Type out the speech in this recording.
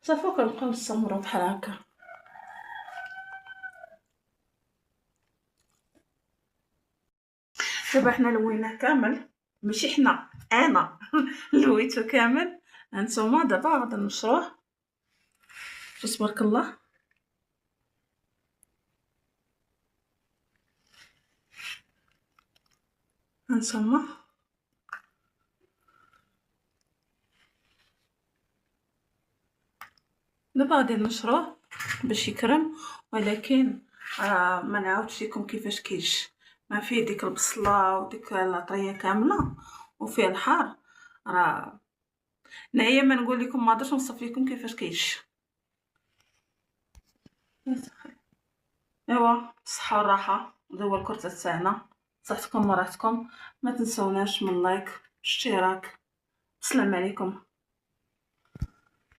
صافي كنبقاو نستمرو بحال هكا. دابا حنا لويناه كامل، ماشي حنا، انا لويتو كامل. هانتوما دابا غادي نشروه. شوف تبارك الله. هانتوما دابا غادي نشروه باش يكرم، ولكن ما نعاودش لكم كيفاش كيجي. ما فيه ديك البصله وديك الطريه كامله وفيه الحار. راه نعيا ما نقول لكم، ما نقدرش نوصف لكم كيفاش كيجي. ايوا بالصحه والراحه، هذا هو الكرته تاعنا. صحتكم وراحتكم. ما تنسوناش من لايك، اشتراك. السلام عليكم.